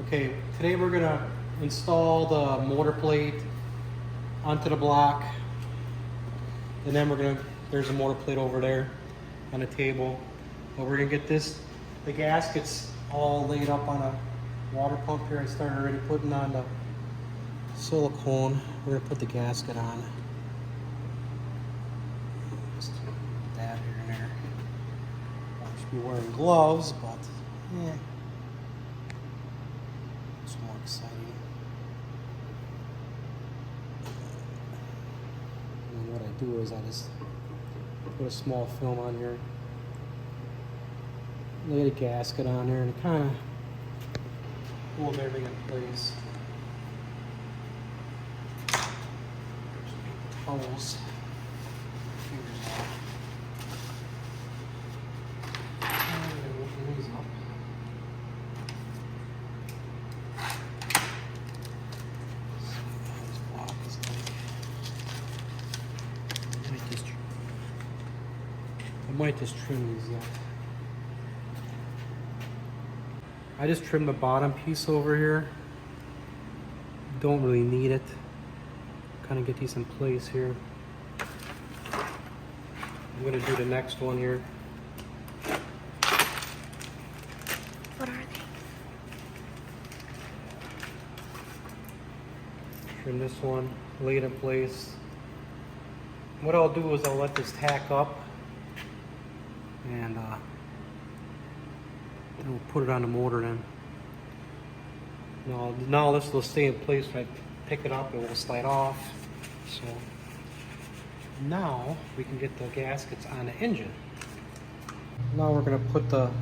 Okay, today we're gonna install the motor plate onto the block, and then there's a motor plate over there on the table. But we're gonna get the gaskets all laid up on a water pump here. I started already putting on the silicone. We're gonna put the gasket on. Just dab here and there. I should be wearing gloves, but yeah. It's more exciting. And what I do is I just put a small film on here, lay the gasket on there, and kind of hold everything in place. Towels. Fingers off. And I'm gonna open these up. This block is like, I might just trim these yet. I just trimmed the bottom piece over here. Don't really need it. Kind of get these in place here. I'm gonna do the next one here. What are they? Trim this one, lay it in place. What I'll do is I'll let this tack up, and then we'll put it on the motor then. Now this will stay in place. When I pick it up, it will slide off. So now we can get the gaskets on the engine. Now we're going to put some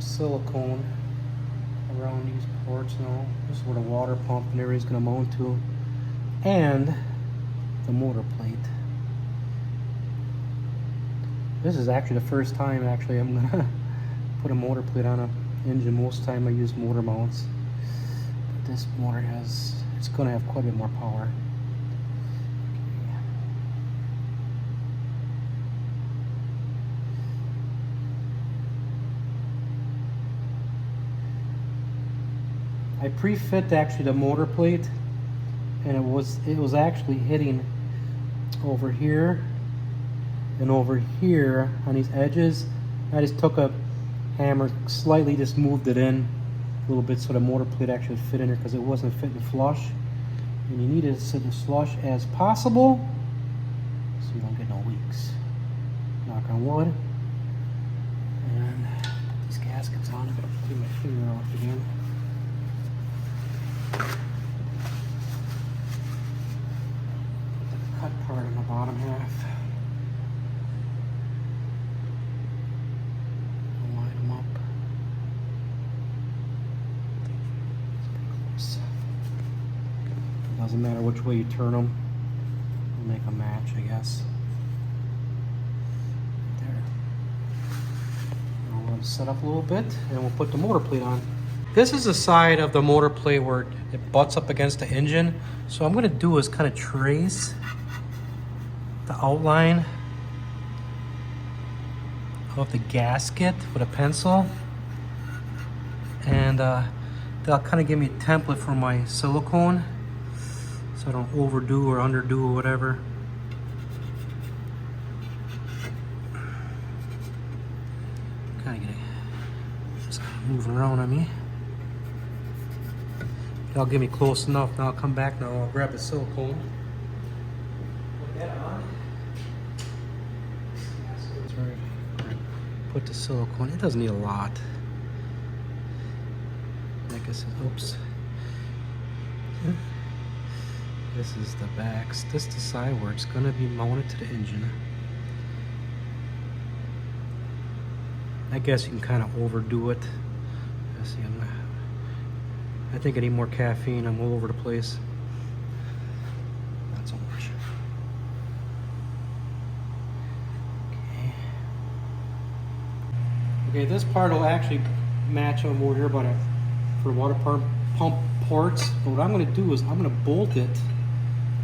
silicone around these ports now. This is where the water pump and everything's going to mount to, and the motor plate. This is actually the first time I'm going to put a motor plate on an engine. Most of the time I use motor mounts. But this motor it's going to have quite a bit more power. I pre-fit actually the motor plate, and it was actually hitting over here and over here on these edges. I just took a hammer, slightly just moved it in a little bit so the motor plate actually fit in there, because it wasn't fitting flush. And you need it to sit as flush as possible so you don't get no leaks. Knock on wood. And put these gaskets on. I'm gonna clean my finger off again. Cut part in the bottom half. Line them up. Close. Doesn't matter which way you turn them. They'll make a match, I guess. There. Now we'll let it set up a little bit, and we'll put the motor plate on. This is the side of the motor plate where it butts up against the engine. So what I'm going to do is kind of trace the outline of the gasket with a pencil, and that'll kind of give me a template for my silicone, so I don't overdo or underdo or whatever. Kind of get it just moving around on me. That'll get me close enough. Now I'll come back. Now I'll grab the silicone. Put that on. Put the silicone. It doesn't need a lot. Like I said, oops. This is the backs. This is the side where it's gonna be mounted to the engine. I guess you can kind of overdo it. Let's see, I think I need more caffeine. I'm all over the place. Not so much. Okay, this part will actually match over here for water pump ports. But what I'm going to do is I'm going to bolt it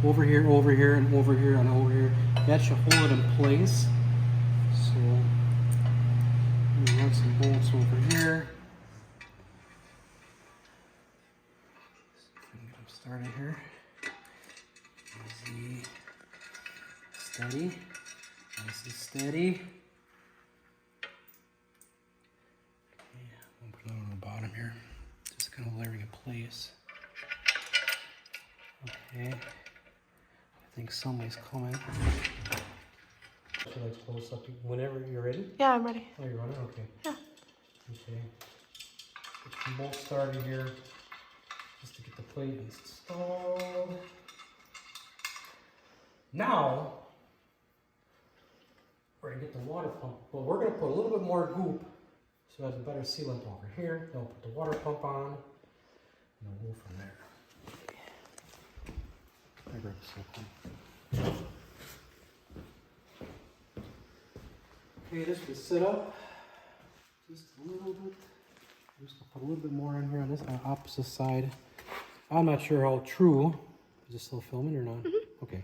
over here, and over here, and over here. That should hold it in place. So I'm going to run some bolts over here. Start it here. Easy. Steady. Nice and steady. Okay, I'm gonna put it on the bottom here. Just kind of layering in place. Okay. I think somebody's coming. So let's close up whenever you're ready. Yeah, I'm ready. Oh, you're running? Okay. Yeah. Okay. Get them both started here. Just to get the plate installed. Now, we're gonna get the water pump. Well, we're gonna put a little bit more goop so it has a better sealant over here. Then we'll put the water pump on, and we'll move from there. I grab the silk one. Okay, this will sit up just a little bit. I'm just gonna put a little bit more in here on this opposite side. I'm not sure how true. Is it still filming or not? Mm-hmm. Okay.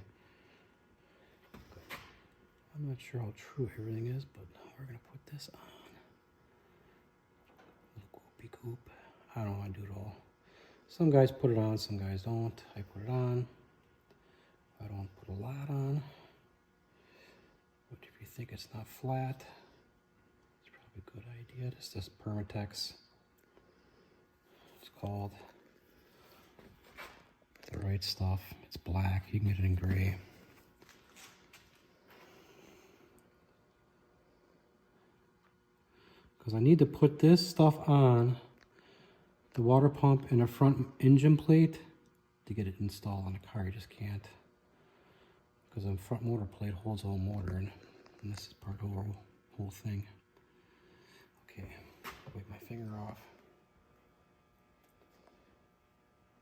I'm not sure how true everything is, but we're gonna put this on. Little goopy goop. I don't know how to do it all. Some guys put it on, some guys don't. I put it on. I don't put a lot on. But if you think it's not flat, it's probably a good idea. This is this Permatex. It's called. The right stuff. It's black. You can get it in gray. Because I need to put this stuff on the water pump and a front engine plate to get it installed on the car. You just can't. Because the front motor plate holds the whole motor and this is part of the whole thing. Okay, wipe my finger off.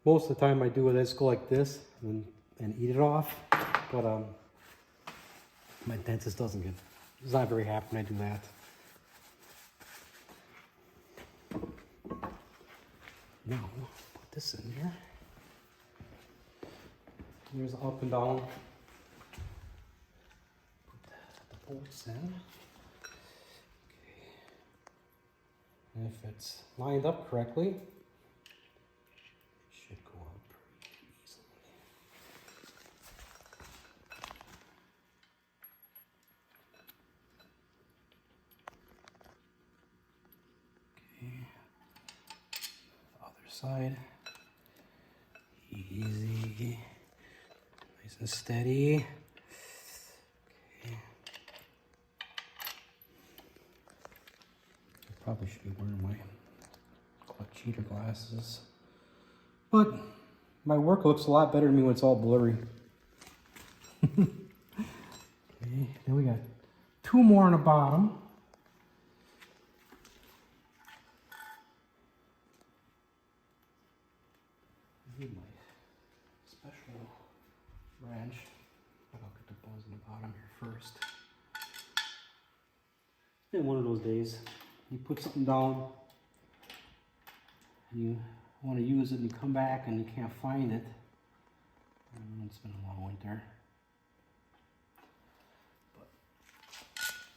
Most of the time I do it, I just go like this and eat it off. But my dentist he's not very happy when I do that. Now, put this in here. There's up and down. Put the bolts in. Okay. And if it's lined up correctly, it should go out pretty easily. Okay. The other side. Easy. Nice and steady. Okay. I probably should be wearing my clutch cheater glasses. But my work looks a lot better to me when it's all blurry. Okay, then we got two more on the bottom. I need my special wrench, but I'll get the balls in the bottom here first. It's been one of those days. You put something down, and you want to use it, and you come back and you can't find it. And it's been a long winter.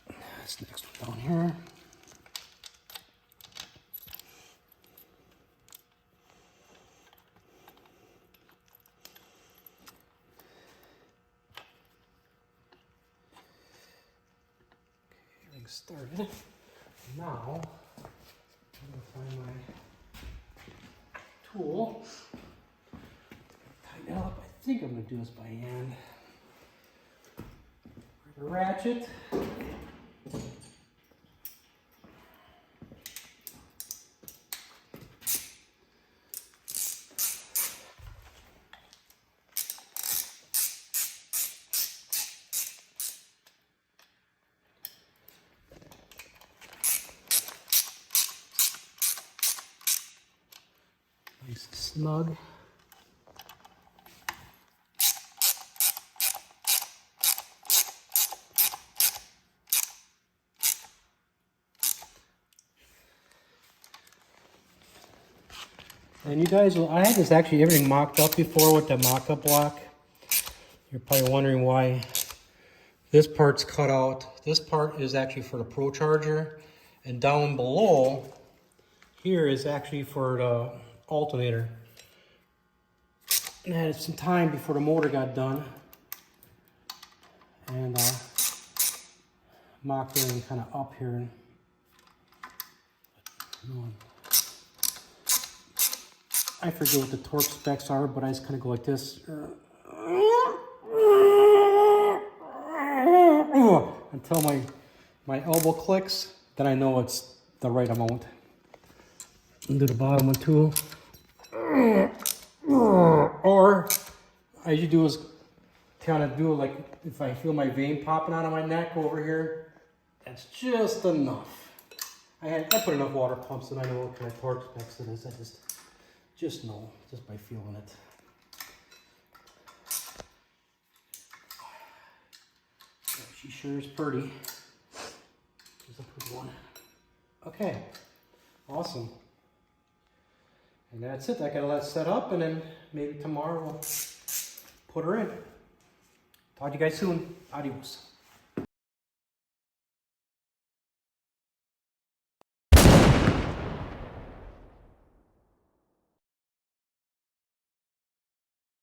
But this next one down here. Started. Now I'm gonna find my tool, tighten it up. I think I'm gonna do this by hand. Grab a ratchet. Nice and snug. And you guys, I had this actually everything mocked up before with the mock-up block. You're probably wondering why this part's cut out. This part is actually for the Pro Charger, and down below here is actually for the alternator. And I had some time before the motor got done. And mocked everything kind of up here. And, I forget what the torque specs are, but I just kind of go like this. Until my elbow clicks, then I know it's the right amount. And do the bottom one too. Or I usually do is kind of do it like if I feel my vein popping out of my neck over here, that's just enough. I put enough water pumps and I know what kind of torque specs it is. I just know, just by feeling it. Yeah, she sure is pretty. She's a pretty one. Okay, awesome. And that's it. I got all that set up, and then maybe tomorrow we'll put her in. Talk to you guys soon. Adios.